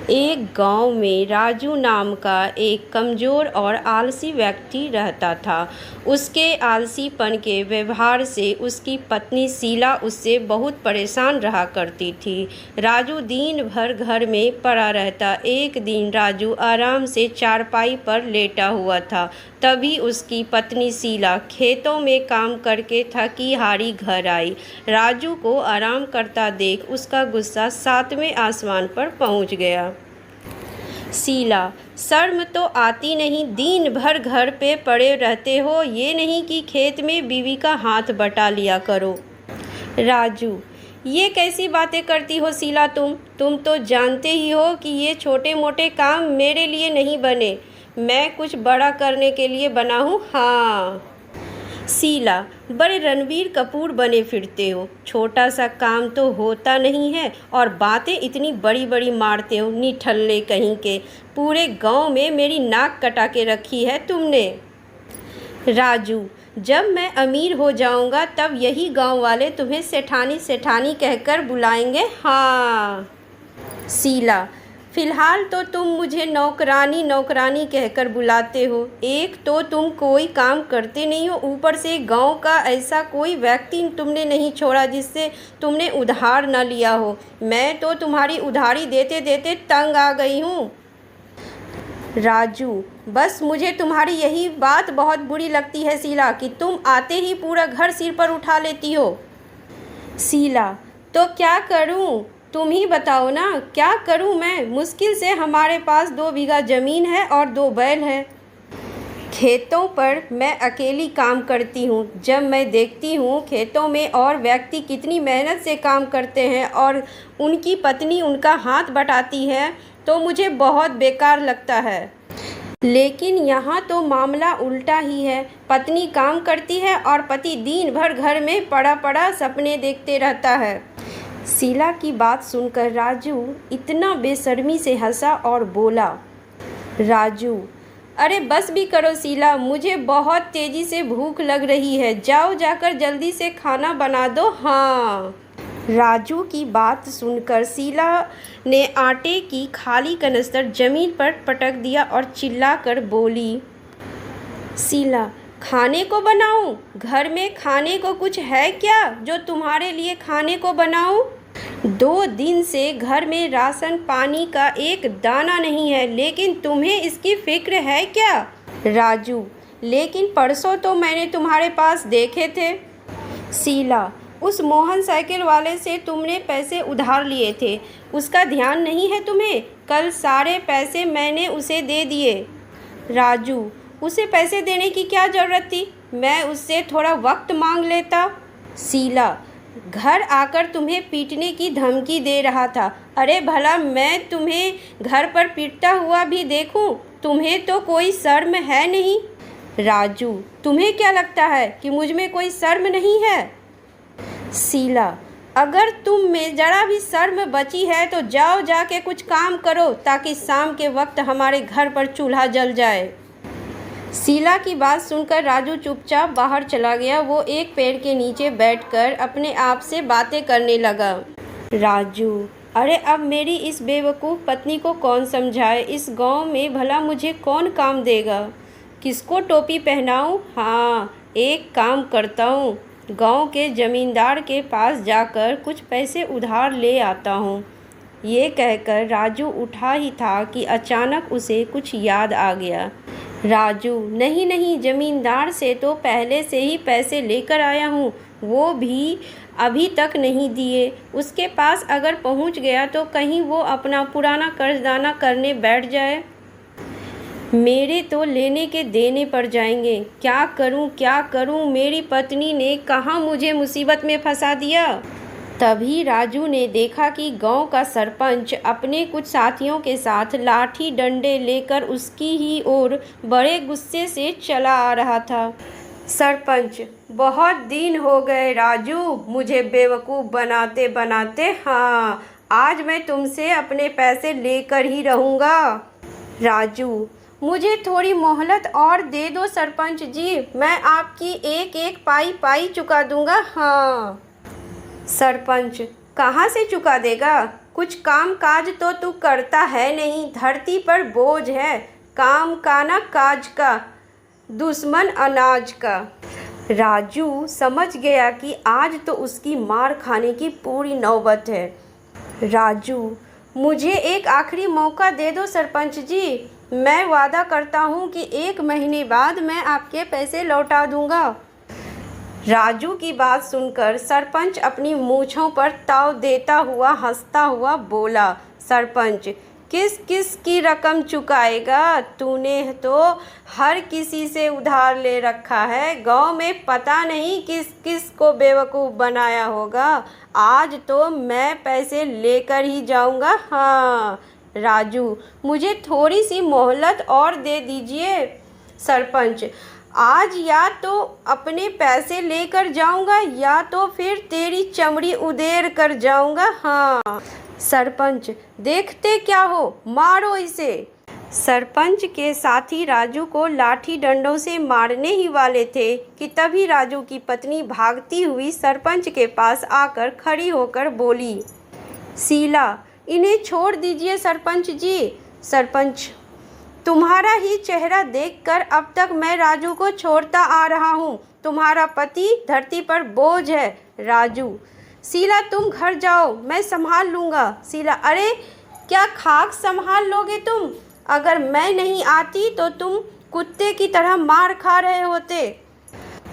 एक गांव में राजू नाम का एक कमज़ोर और आलसी व्यक्ति रहता था। उसके आलसीपन के व्यवहार से उसकी पत्नी शीला उससे बहुत परेशान रहा करती थी। राजू दिन भर घर में पड़ा रहता। एक दिन राजू आराम से चारपाई पर लेटा हुआ था। तभी उसकी पत्नी शीला खेतों में काम करके थकी हारी घर आई। राजू को आराम करता देख उसका गुस्सा सातवें आसमान पर पहुंच गया। शीला, शर्म तो आती नहीं, दिन भर घर पे पड़े रहते हो, ये नहीं कि खेत में बीवी का हाथ बटा लिया करो। राजू, ये कैसी बातें करती हो शीला? तुम तो जानते ही हो कि ये छोटे मोटे काम मेरे लिए नहीं बने, मैं कुछ बड़ा करने के लिए बना हूँ। हाँ शीला, बड़े रणबीर कपूर बने फिरते हो, छोटा सा काम तो होता नहीं है और बातें इतनी बड़ी बड़ी मारते हो, निठल्ले कहीं के। पूरे गांव में मेरी नाक कटा के रखी है तुमने। राजू, जब मैं अमीर हो जाऊंगा तब यही गांव वाले तुम्हें सेठानी सेठानी कहकर बुलाएंगे। हाँ शीला, फिलहाल तो तुम मुझे नौकरानी नौकरानी कहकर बुलाते हो। एक तो तुम कोई काम करते नहीं हो, ऊपर से गांव का ऐसा कोई व्यक्ति तुमने नहीं छोड़ा जिससे तुमने उधार न लिया हो। मैं तो तुम्हारी उधारी देते देते तंग आ गई हूँ। राजू, बस मुझे तुम्हारी यही बात बहुत बुरी लगती है शीला, कि तुम आते ही पूरा घर सिर पर उठा लेती हो। शीला, तो क्या करूँ? तुम ही बताओ ना, क्या करूं मैं? मुश्किल से हमारे पास 2 बीघा ज़मीन है और 2 बैल हैं। खेतों पर मैं अकेली काम करती हूं। जब मैं देखती हूं खेतों में और व्यक्ति कितनी मेहनत से काम करते हैं और उनकी पत्नी उनका हाथ बटाती है, तो मुझे बहुत बेकार लगता है। लेकिन यहाँ तो मामला उल्टा ही है। पत्नी काम करती है और पति दिन भर घर में पड़ा पड़ा सपने देखते रहता है। शीला की बात सुनकर राजू इतना बेशर्मी से हंसा और बोला, राजू, अरे बस भी करो शीला, मुझे बहुत तेज़ी से भूख लग रही है, जाओ जाकर जल्दी से खाना बना दो। हाँ। राजू की बात सुनकर शीला ने आटे की खाली कनस्तर जमीन पर पटक दिया और चिल्लाकर बोली, शीला, खाने को बनाऊं? घर में खाने को कुछ है क्या जो तुम्हारे लिए खाने को बनाऊं? 2 दिन से घर में राशन पानी का एक दाना नहीं है, लेकिन तुम्हें इसकी फिक्र है क्या? राजू, लेकिन परसों तो मैंने तुम्हारे पास देखे थे। शीला, उस मोहन साइकिल वाले से तुमने पैसे उधार लिए थे, उसका ध्यान नहीं है तुम्हें? कल सारे पैसे मैंने उसे दे दिए। राजू, उसे पैसे देने की क्या ज़रूरत थी? मैं उससे थोड़ा वक्त मांग लेता। शीला, घर आकर तुम्हें पीटने की धमकी दे रहा था। अरे भला मैं तुम्हें घर पर पीटता हुआ भी देखूं? तुम्हें तो कोई शर्म है नहीं। राजू, तुम्हें क्या लगता है कि मुझ में कोई शर्म नहीं है? शीला, अगर तुम में ज़रा भी शर्म बची है तो जाओ जाके कुछ काम करो, ताकि शाम के वक्त हमारे घर पर चूल्हा जल जाए। शीला की बात सुनकर राजू चुपचाप बाहर चला गया। वो एक पेड़ के नीचे बैठकर अपने आप से बातें करने लगा। राजू, अरे अब मेरी इस बेवकूफ़ पत्नी को कौन समझाए? इस गांव में भला मुझे कौन काम देगा? किसको टोपी पहनाऊं? हाँ, एक काम करता हूँ, गांव के ज़मींदार के पास जाकर कुछ पैसे उधार ले आता हूँ। ये कहकर राजू उठा ही था कि अचानक उसे कुछ याद आ गया। राजू, नहीं नहीं, ज़मींदार से तो पहले से ही पैसे लेकर आया हूँ, वो भी अभी तक नहीं दिए। उसके पास अगर पहुँच गया तो कहीं वो अपना पुराना कर्जदाना करने बैठ जाए। मेरे तो लेने के देने पड़ जाएंगे। क्या करूँ? मेरी पत्नी ने कहाँ मुझे मुसीबत में फंसा दिया। तभी राजू ने देखा कि गांव का सरपंच अपने कुछ साथियों के साथ लाठी डंडे लेकर उसकी ही ओर बड़े गुस्से से चला आ रहा था। सरपंच, बहुत दिन हो गए राजू मुझे बेवकूफ़ बनाते बनाते। हाँ, आज मैं तुमसे अपने पैसे लेकर ही रहूँगा। राजू, मुझे थोड़ी मोहलत और दे दो सरपंच जी, मैं आपकी एक एक पाई पाई चुका दूँगा। हाँ। सरपंच, कहाँ से चुका देगा? कुछ काम काज तो तू करता है नहीं, धरती पर बोझ है, काम का ना काज का, दुश्मन अनाज का। राजू समझ गया कि आज तो उसकी मार खाने की पूरी नौबत है। राजू, मुझे एक आखिरी मौका दे दो सरपंच जी, मैं वादा करता हूँ कि 1 महीने बाद मैं आपके पैसे लौटा दूँगा। राजू की बात सुनकर सरपंच अपनी मूंछों पर ताव देता हुआ हंसता हुआ बोला, सरपंच, किस किस की रकम चुकाएगा? तूने तो हर किसी से उधार ले रखा है, गांव में पता नहीं किस किस को बेवकूफ़ बनाया होगा। आज तो मैं पैसे लेकर ही जाऊंगा। हाँ राजू, मुझे थोड़ी सी मोहलत और दे दीजिए। सरपंच, आज या तो अपने पैसे लेकर जाऊंगा या तो फिर तेरी चमड़ी उधेड़ कर जाऊंगा। हाँ सरपंच, देखते क्या हो, मारो इसे। सरपंच के साथी राजू को लाठी डंडों से मारने ही वाले थे कि तभी राजू की पत्नी भागती हुई सरपंच के पास आकर खड़ी होकर बोली, शीला, इन्हें छोड़ दीजिए सरपंच जी। सरपंच, तुम्हारा ही चेहरा देखकर अब तक मैं राजू को छोड़ता आ रहा हूँ। तुम्हारा पति धरती पर बोझ है। राजू, शीला तुम घर जाओ, मैं संभाल लूँगा। शीला, अरे क्या खाक संभाल लोगे तुम? अगर मैं नहीं आती तो तुम कुत्ते की तरह मार खा रहे होते।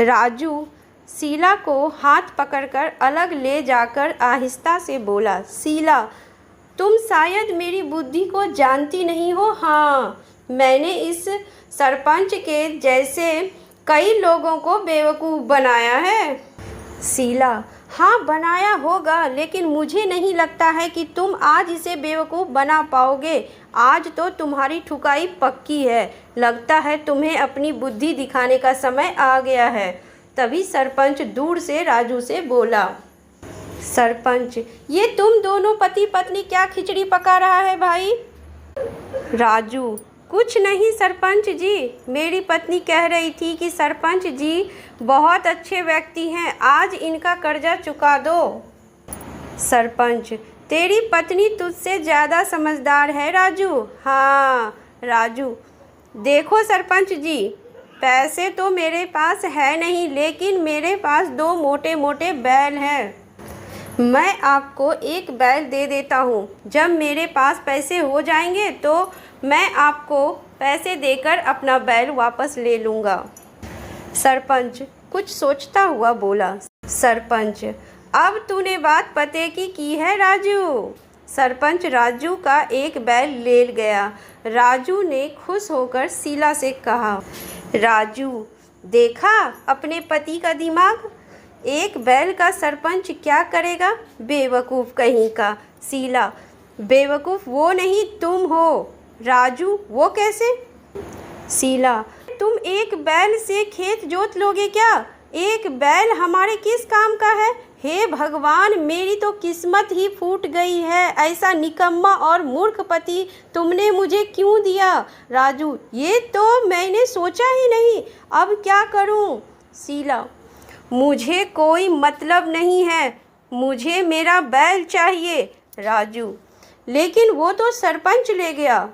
राजू शीला को हाथ पकड़कर अलग ले जाकर आहिस्ता से बोला, शीला, तुम शायद मेरी बुद्धि को जानती नहीं हो। हाँ, मैंने इस सरपंच के जैसे कई लोगों को बेवकूफ़ बनाया है। शीला, हाँ बनाया होगा, लेकिन मुझे नहीं लगता है कि तुम आज इसे बेवकूफ़ बना पाओगे। आज तो तुम्हारी ठुकाई पक्की है। लगता है तुम्हें अपनी बुद्धि दिखाने का समय आ गया है। तभी सरपंच दूर से राजू से बोला, सरपंच, ये तुम दोनों पति पत्नी क्या खिचड़ी पका रहा है भाई? राजू, कुछ नहीं सरपंच जी, मेरी पत्नी कह रही थी कि सरपंच जी बहुत अच्छे व्यक्ति हैं, आज इनका कर्जा चुका दो। सरपंच, तेरी पत्नी तुझसे ज़्यादा समझदार है राजू। हाँ राजू, देखो सरपंच जी, पैसे तो मेरे पास है नहीं, लेकिन मेरे पास 2 मोटे मोटे बैल हैं। मैं आपको एक बैल दे देता हूँ। जब मेरे पास पैसे हो जाएंगे तो मैं आपको पैसे देकर अपना बैल वापस ले लूँगा। सरपंच कुछ सोचता हुआ बोला, सरपंच, अब तूने बात पते की है राजू। सरपंच राजू का एक बैल ले गया। राजू ने खुश होकर शीला से कहा, राजू, देखा अपने पति का दिमाग? एक बैल का सरपंच क्या करेगा? बेवकूफ़ कहीं का। शीला, बेवकूफ़ वो नहीं तुम हो। राजू, वो कैसे? शीला, तुम एक बैल से खेत जोत लोगे क्या? एक बैल हमारे किस काम का है? हे भगवान, मेरी तो किस्मत ही फूट गई है। ऐसा निकम्मा और मूर्ख पति तुमने मुझे क्यों दिया? राजू, ये तो मैंने सोचा ही नहीं, अब क्या करूं? शीला, मुझे कोई मतलब नहीं है, मुझे मेरा बैल चाहिए। राजू, लेकिन वो तो सरपंच ले गया।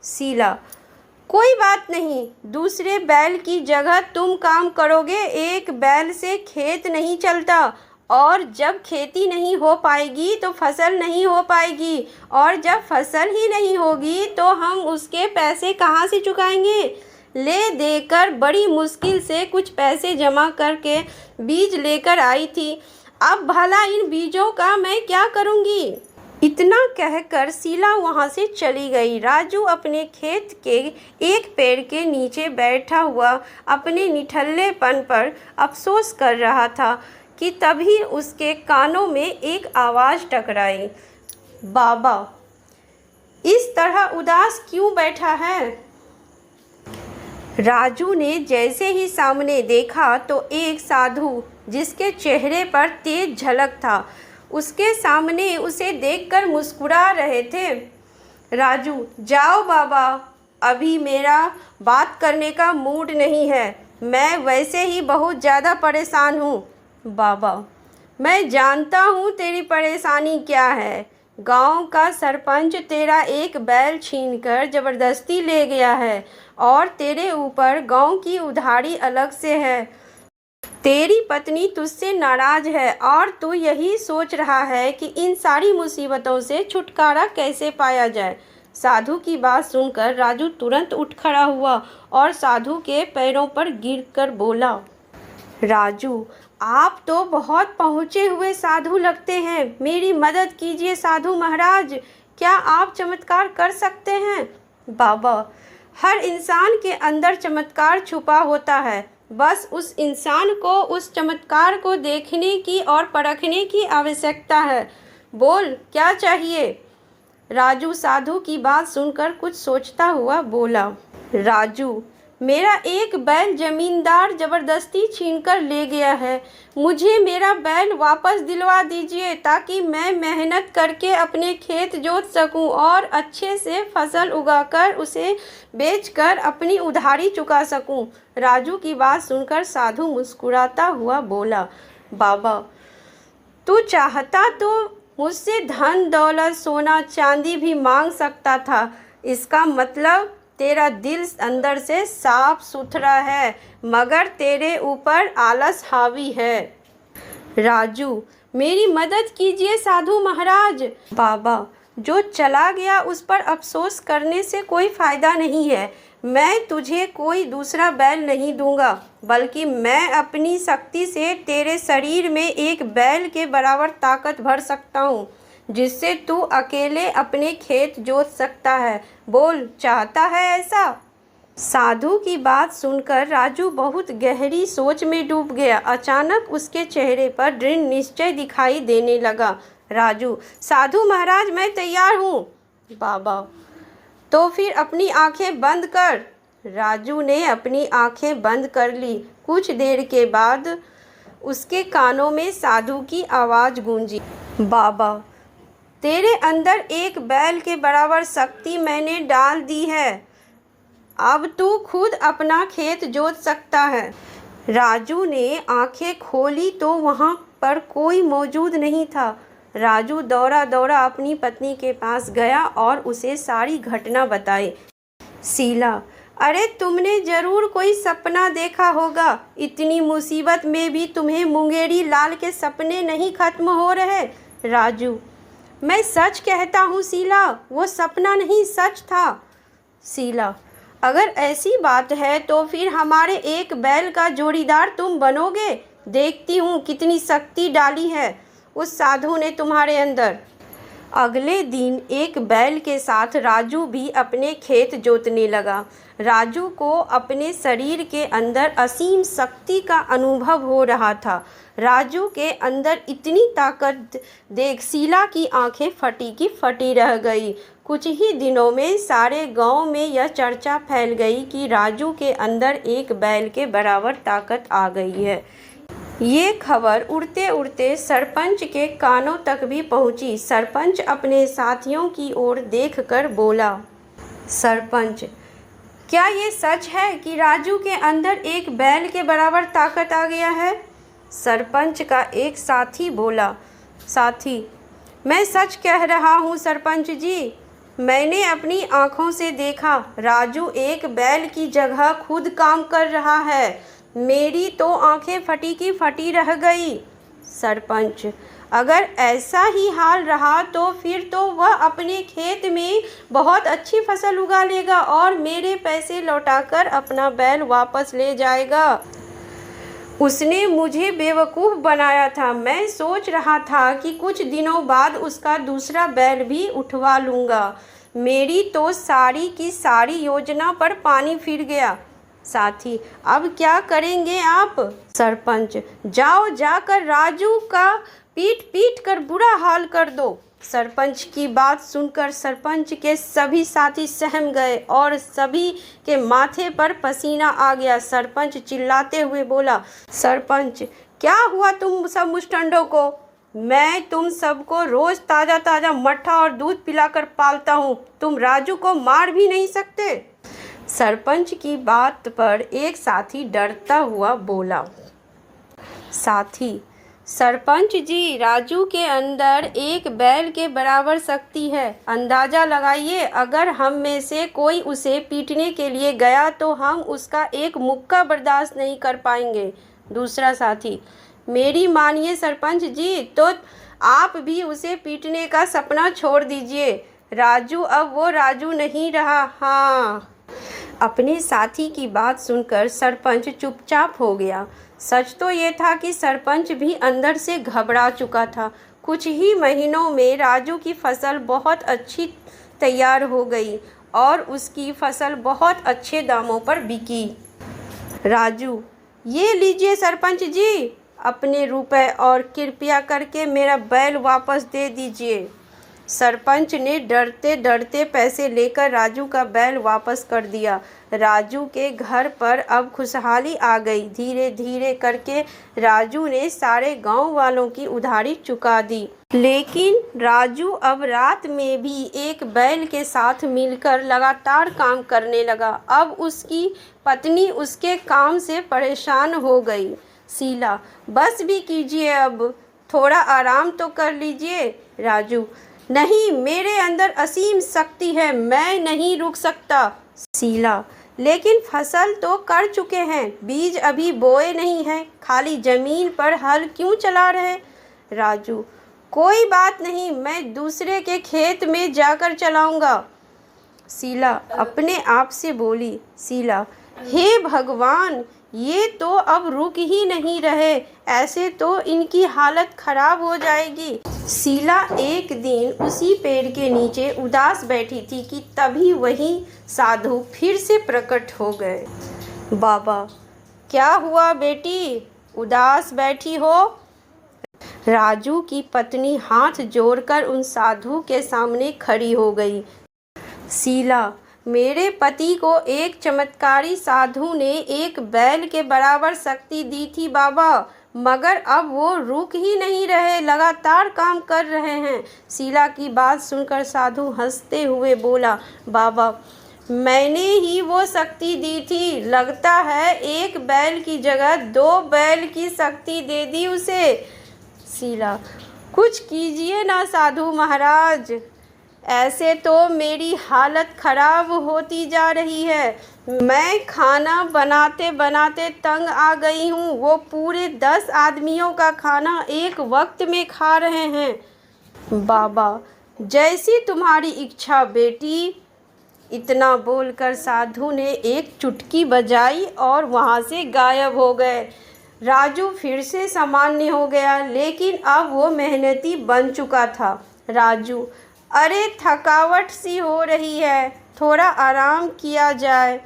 शीला, कोई बात नहीं, दूसरे बैल की जगह तुम काम करोगे। एक बैल से खेत नहीं चलता, और जब खेती नहीं हो पाएगी तो फसल नहीं हो पाएगी, और जब फसल ही नहीं होगी तो हम उसके पैसे कहाँ से चुकाएंगे? ले देकर बड़ी मुश्किल से कुछ पैसे जमा करके बीज लेकर आई थी, अब भला इन बीजों का मैं क्या करूँगी? इतना कहकर शीला वहाँ से चली गई। राजू अपने खेत के एक पेड़ के नीचे बैठा हुआ अपने निठल्लेपन पर अफसोस कर रहा था कि तभी उसके कानों में एक आवाज़ टकराई, बाबा, इस तरह उदास क्यों बैठा है? राजू ने जैसे ही सामने देखा तो एक साधु, जिसके चेहरे पर तेज झलक था, उसके सामने उसे देखकर मुस्कुरा रहे थे। राजू, जाओ बाबा, अभी मेरा बात करने का मूड नहीं है, मैं वैसे ही बहुत ज़्यादा परेशान हूँ। बाबा, मैं जानता हूँ तेरी परेशानी क्या है, गांव का सरपंच तेरा एक बैल छीनकर जबरदस्ती ले गया है और तेरे ऊपर गांव की उधारी अलग से है। तेरी पत्नी तुझसे नाराज है और तू यही सोच रहा है कि इन सारी मुसीबतों से छुटकारा कैसे पाया जाए। साधु की बात सुनकर राजू तुरंत उठ खड़ा हुआ और साधु के पैरों पर गिरकर बोला, राजू, आप तो बहुत पहुँचे हुए साधु लगते हैं। मेरी मदद कीजिए साधु महाराज, क्या आप चमत्कार कर सकते हैं? बाबा, हर इंसान के अंदर चमत्कार छुपा होता है, बस उस इंसान को उस चमत्कार को देखने की और परखने की आवश्यकता है। बोल, क्या चाहिए? राजू साधु की बात सुनकर कुछ सोचता हुआ बोला, राजू, मेरा एक बैल जमींदार जबरदस्ती छीनकर ले गया है। मुझे मेरा बैल वापस दिलवा दीजिए ताकि मैं मेहनत करके अपने खेत जोत सकूं और अच्छे से फसल उगाकर उसे बेचकर अपनी उधारी चुका सकूं। राजू की बात सुनकर साधु मुस्कुराता हुआ बोला, बाबा, तू चाहता तो मुझसे धन दौलत सोना चांदी भी मांग सकता था। इसका मतलब तेरा दिल अंदर से साफ सुथरा है, मगर तेरे ऊपर आलस हावी है। राजू, मेरी मदद कीजिए साधु महाराज। बाबा, जो चला गया उस पर अफसोस करने से कोई फ़ायदा नहीं है। मैं तुझे कोई दूसरा बैल नहीं दूंगा, बल्कि मैं अपनी शक्ति से तेरे शरीर में एक बैल के बराबर ताकत भर सकता हूँ, जिससे तू अकेले अपने खेत जोत सकता है। बोल, चाहता है ऐसा? साधु की बात सुनकर राजू बहुत गहरी सोच में डूब गया। अचानक उसके चेहरे पर दृढ़ निश्चय दिखाई देने लगा। राजू, साधु महाराज, मैं तैयार हूँ। बाबा, तो फिर अपनी आंखें बंद कर। राजू ने अपनी आंखें बंद कर ली। कुछ देर के बाद उसके कानों में साधु की आवाज़ गूंजी, बाबा, तेरे अंदर एक बैल के बराबर शक्ति मैंने डाल दी है। अब तू खुद अपना खेत जोत सकता है। राजू ने आंखें खोली तो वहाँ पर कोई मौजूद नहीं था। राजू दौड़ा दौड़ा अपनी पत्नी के पास गया और उसे सारी घटना बताई। शीला, अरे तुमने ज़रूर कोई सपना देखा होगा। इतनी मुसीबत में भी तुम्हें मुंगेरी लाल के सपने नहीं खत्म हो रहे। राजू, मैं सच कहता हूँ शीला, वो सपना नहीं सच था। शीला, अगर ऐसी बात है तो फिर हमारे एक बैल का जोड़ीदार तुम बनोगे। देखती हूँ कितनी शक्ति डाली है उस साधु ने तुम्हारे अंदर। अगले दिन एक बैल के साथ राजू भी अपने खेत जोतने लगा। राजू को अपने शरीर के अंदर असीम शक्ति का अनुभव हो रहा था। राजू के अंदर इतनी ताकत देख शीला की आंखें फटी की फटी रह गई। कुछ ही दिनों में सारे गांव में यह चर्चा फैल गई कि राजू के अंदर एक बैल के बराबर ताकत आ गई है। ये खबर उड़ते उड़ते सरपंच के कानों तक भी पहुंची। सरपंच अपने साथियों की ओर देखकर बोला, सरपंच, क्या ये सच है कि राजू के अंदर एक बैल के बराबर ताकत आ गया है? सरपंच का एक साथी बोला, साथी, मैं सच कह रहा हूँ सरपंच जी। मैंने अपनी आँखों से देखा, राजू एक बैल की जगह खुद काम कर रहा है। मेरी तो आंखें फटी की फटी रह गई। सरपंच, अगर ऐसा ही हाल रहा तो फिर तो वह अपने खेत में बहुत अच्छी फसल उगा लेगा और मेरे पैसे लौटाकर अपना बैल वापस ले जाएगा। उसने मुझे बेवकूफ़ बनाया था। मैं सोच रहा था कि कुछ दिनों बाद उसका दूसरा बैल भी उठवा लूँगा। मेरी तो सारी की सारी योजना पर पानी फिर गया। साथी, अब क्या करेंगे आप? सरपंच, जाओ जाकर राजू का पीट पीट कर बुरा हाल कर दो। सरपंच की बात सुनकर सरपंच के सभी साथी सहम गए और सभी के माथे पर पसीना आ गया। सरपंच चिल्लाते हुए बोला, सरपंच, क्या हुआ तुम सब मुस्टंडों को? मैं तुम सबको रोज़ ताज़ा ताज़ा मट्ठा और दूध पिलाकर पालता हूँ। तुम राजू को मार भी नहीं सकते। सरपंच की बात पर एक साथी डरता हुआ बोला, साथी, सरपंच जी, राजू के अंदर एक बैल के बराबर शक्ति है। अंदाज़ा लगाइए, अगर हम में से कोई उसे पीटने के लिए गया तो हम उसका एक मुक्का बर्दाश्त नहीं कर पाएंगे। दूसरा साथी, मेरी मानिए सरपंच जी, तो आप भी उसे पीटने का सपना छोड़ दीजिए। राजू अब वो राजू नहीं रहा। हाँ। अपने साथी की बात सुनकर सरपंच चुपचाप हो गया। सच तो ये था कि सरपंच भी अंदर से घबरा चुका था। कुछ ही महीनों में राजू की फसल बहुत अच्छी तैयार हो गई और उसकी फसल बहुत अच्छे दामों पर बिकी। राजू, ये लीजिए सरपंच जी अपने रुपए, और कृपया करके मेरा बैल वापस दे दीजिए। सरपंच ने डरते डरते पैसे लेकर राजू का बैल वापस कर दिया। राजू के घर पर अब खुशहाली आ गई। धीरे धीरे करके राजू ने सारे गांव वालों की उधारी चुका दी। लेकिन राजू अब रात में भी एक बैल के साथ मिलकर लगातार काम करने लगा। अब उसकी पत्नी उसके काम से परेशान हो गई। शीला, बस भी कीजिए, अब थोड़ा आराम तो कर लीजिए। राजू, नहीं, मेरे अंदर असीम शक्ति है, मैं नहीं रुक सकता। शीला, लेकिन फसल तो कर चुके हैं, बीज अभी बोए नहीं हैं, खाली जमीन पर हल क्यों चला रहे? राजू, कोई बात नहीं, मैं दूसरे के खेत में जाकर चलाऊंगा। शीला अपने आप से बोली। शीला, हे भगवान, ये तो अब रुक ही नहीं रहे, ऐसे तो इनकी हालत खराब हो जाएगी। शीला एक दिन उसी पेड़ के नीचे उदास बैठी थी कि तभी वही साधु फिर से प्रकट हो गए। बाबा, क्या हुआ बेटी, उदास बैठी हो? राजू की पत्नी हाथ जोड़कर उन साधु के सामने खड़ी हो गई। शीला, मेरे पति को एक चमत्कारी साधु ने एक बैल के बराबर शक्ति दी थी बाबा, मगर अब वो रुक ही नहीं रहे, लगातार काम कर रहे हैं। शीला की बात सुनकर साधु हंसते हुए बोला, बाबा, मैंने ही वो शक्ति दी थी, लगता है एक बैल की जगह 2 बैल की शक्ति दे दी उसे। शीला, कुछ कीजिए ना साधु महाराज, ऐसे तो मेरी हालत खराब होती जा रही है। मैं खाना बनाते बनाते तंग आ गई हूँ। वो पूरे 10 आदमियों का खाना एक वक्त में खा रहे हैं। बाबा, जैसी तुम्हारी इच्छा बेटी। इतना बोलकर साधु ने एक चुटकी बजाई और वहाँ से गायब हो गए। राजू फिर से सामान्य हो गया, लेकिन अब वो मेहनती बन चुका था। राजू, अरे थकावट सी हो रही है, थोड़ा आराम किया जाए।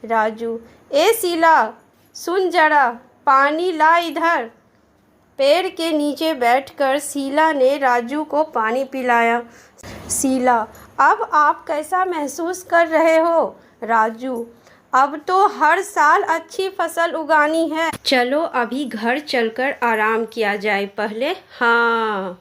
राजू, ए शीला, सुन जरा, पानी ला इधर। पेड़ के नीचे बैठकर शीला ने राजू को पानी पिलाया। शीला, अब आप कैसा महसूस कर रहे हो? राजू, अब तो हर साल अच्छी फसल उगानी है। चलो अभी घर चलकर आराम किया जाए पहले। हाँ।